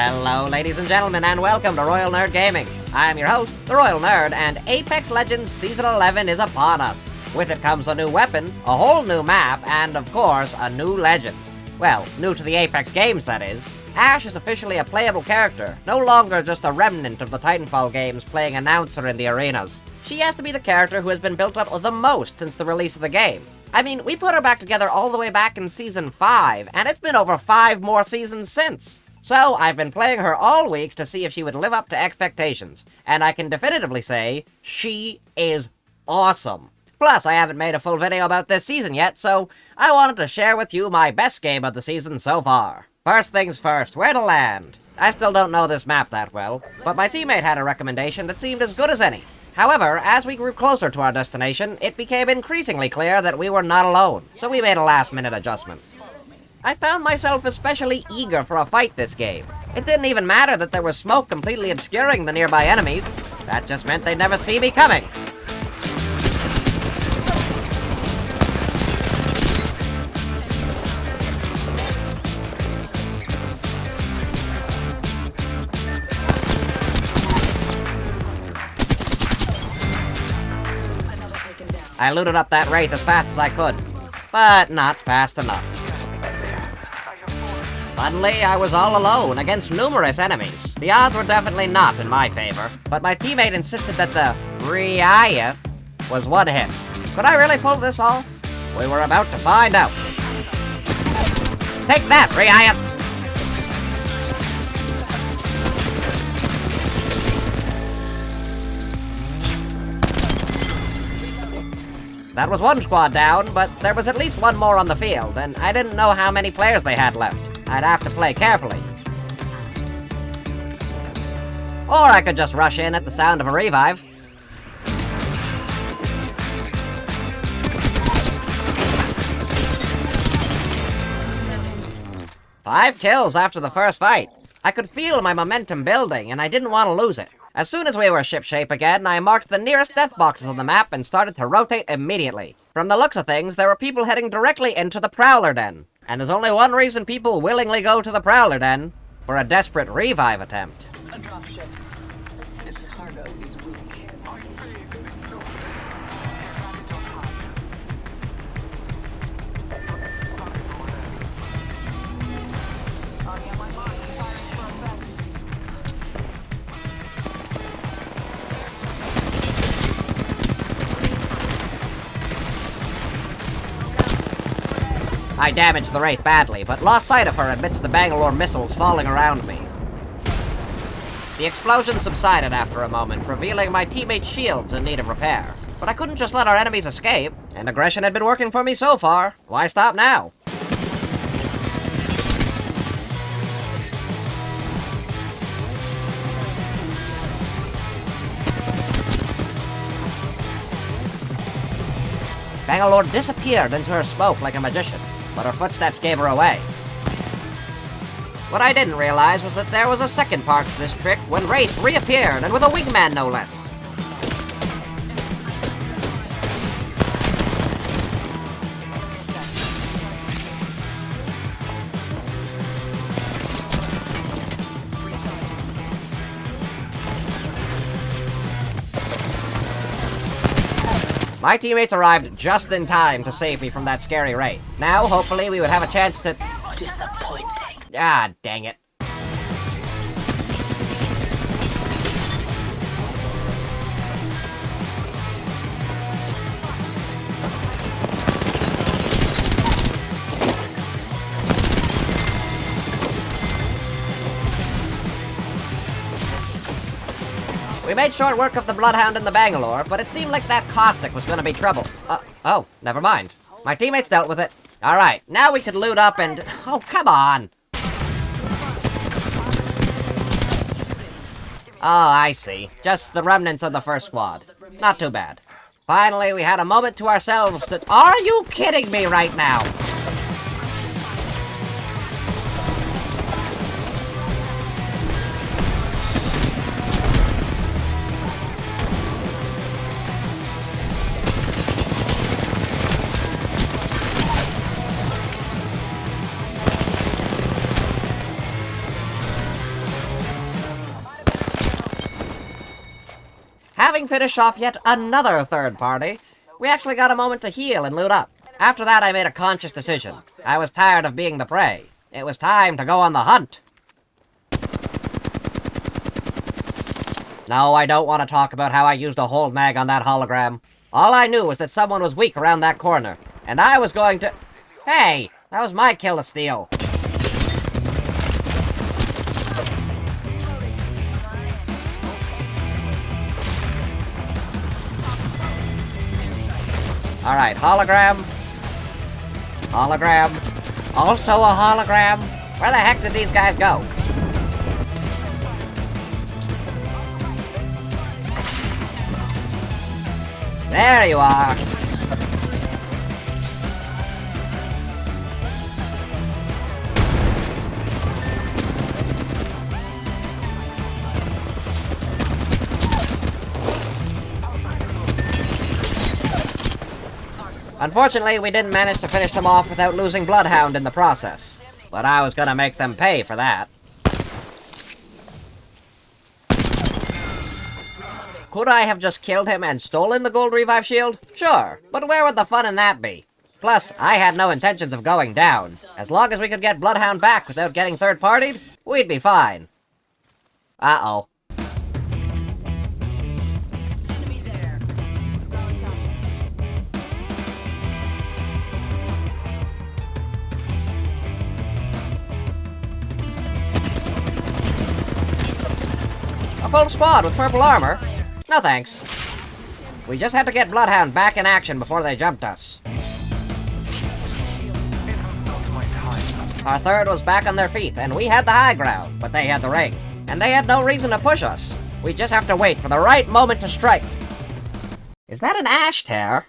Hello, ladies and gentlemen, and welcome to Royal Nerd Gaming. I'm your host, the Royal Nerd, and Apex Legends Season 11 is upon us. With it comes a new weapon, a whole new map, and, of course, a new legend. Well, new to the Apex games, that is. Ash is officially a playable character, no longer just a remnant of the Titanfall games playing announcer in the arenas. She has to be the character who has been built up the most since the release of the game. I mean, we put her back together all the way back in Season 5, and it's been over 5 more seasons since. So, I've been playing her all week to see if she would live up to expectations, and I can definitively say, she is awesome. Plus, I haven't made a full video about this season yet, so I wanted to share with you my best game of the season so far. First things first, where to land? I still don't know this map that well, but my teammate had a recommendation that seemed as good as any. However, as we grew closer to our destination, it became increasingly clear that we were not alone, so we made a last-minute adjustment. I found myself especially eager for a fight this game. It didn't even matter that there was smoke completely obscuring the nearby enemies. That just meant they'd never see me coming. I looted up that wraith as fast as I could, but not fast enough. Suddenly, I was all alone against numerous enemies. The odds were definitely not in my favor, but my teammate insisted that the Riot was one hit. Could I really pull this off? We were about to find out. Take that, Riot! That was one squad down, but there was at least one more on the field, and I didn't know how many players they had left. I'd have to play carefully. Or I could just rush in at the sound of a revive. Five kills after the first fight. I could feel my momentum building, and I didn't want to lose it. As soon as we were shipshape again, I marked the nearest death boxes on the map and started to rotate immediately. From the looks of things, there were people heading directly into the Prowler Den. And there's only one reason people willingly go to the Prowler Den: for a desperate revive attempt. A dropship. Its cargo is weak. I damaged the wraith badly, but lost sight of her amidst the Bangalore missiles falling around me. The explosion subsided after a moment, revealing my teammate's shields in need of repair. But I couldn't just let our enemies escape, and aggression had been working for me so far. Why stop now? Bangalore disappeared into her smoke like a magician, but her footsteps gave her away. What I didn't realize was that there was a second part to this trick when Wraith reappeared, and with a wingman no less. My teammates arrived just in time to save me from that scary Wraith. Now, hopefully, we would have a chance to... Disappointing. Ah, dang it. We made short work of the Bloodhound and the Bangalore, but it seemed like that Caustic was gonna be trouble. Oh, never mind. My teammates dealt with it. Alright, now we could loot up and... Oh, come on! Oh, I see. Just the remnants of the first squad. Not too bad. Finally, we had a moment to ourselves to... Are you kidding me right now? Having finished off yet another third party, we actually got a moment to heal and loot up. After that, I made a conscious decision. I was tired of being the prey. It was time to go on the hunt. No, I don't want to talk about how I used a hold mag on that hologram. All I knew was that someone was weak around that corner, and I was going to... Hey, that was my kill to steal. Alright, hologram. Hologram. Also a hologram. Where the heck did these guys go? There you are. Unfortunately, we didn't manage to finish them off without losing Bloodhound in the process. But I was gonna make them pay for that. Could I have just killed him and stolen the gold revive shield? Sure, but where would the fun in that be? Plus, I had no intentions of going down. As long as we could get Bloodhound back without getting third-partied, we'd be fine. Uh-oh. A full squad with purple armor? No thanks. We just had to get Bloodhound back in action before they jumped us. Our third was back on their feet, and we had the high ground, but they had the ring. And they had no reason to push us. We just have to wait for the right moment to strike. Is that an ash tear?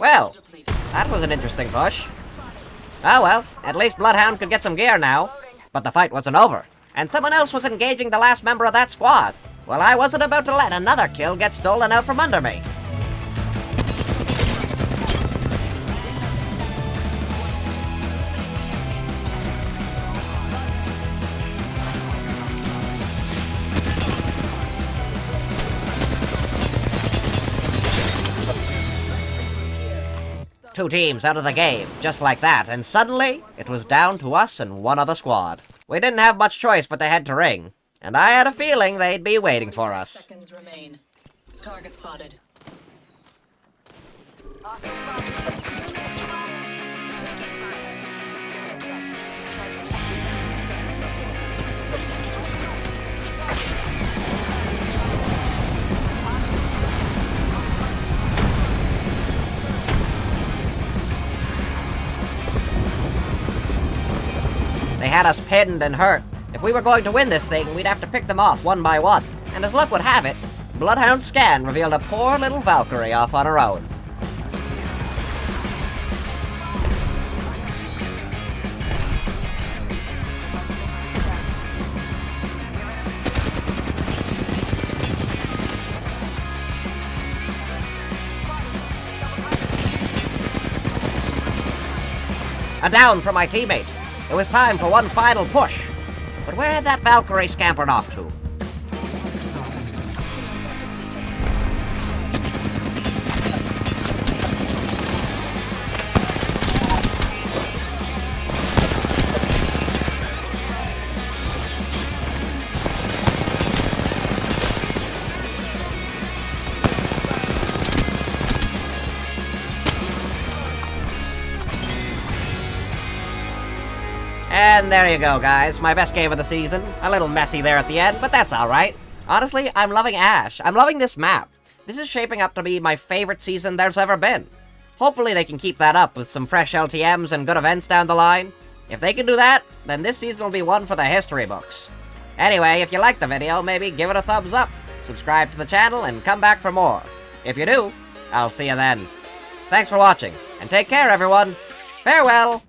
Well, that was an interesting push. Oh well, at least Bloodhound could get some gear now. But the fight wasn't over, and someone else was engaging the last member of that squad. Well, I wasn't about to let another kill get stolen out from under me. Two teams out of the game, just like that, and suddenly, it was down to us and one other squad. We didn't have much choice but to head to ring, and I had a feeling they'd be waiting for us. Seconds remain. Target spotted. They had us pinned and hurt. If we were going to win this thing, we'd have to pick them off one by one. And as luck would have it, Bloodhound's scan revealed a poor little Valkyrie off on her own. A down from my teammate. It was time for one final push. But where had that Valkyrie scampered off to? And there you go, guys. My best game of the season. A little messy there at the end, but that's alright. Honestly, I'm loving Ash. I'm loving this map. This is shaping up to be my favorite season there's ever been. Hopefully they can keep that up with some fresh LTMs and good events down the line. If they can do that, then this season will be one for the history books. Anyway, if you liked the video, maybe give it a thumbs up, subscribe to the channel, and come back for more. If you do, I'll see you then. Thanks for watching, and take care, everyone. Farewell!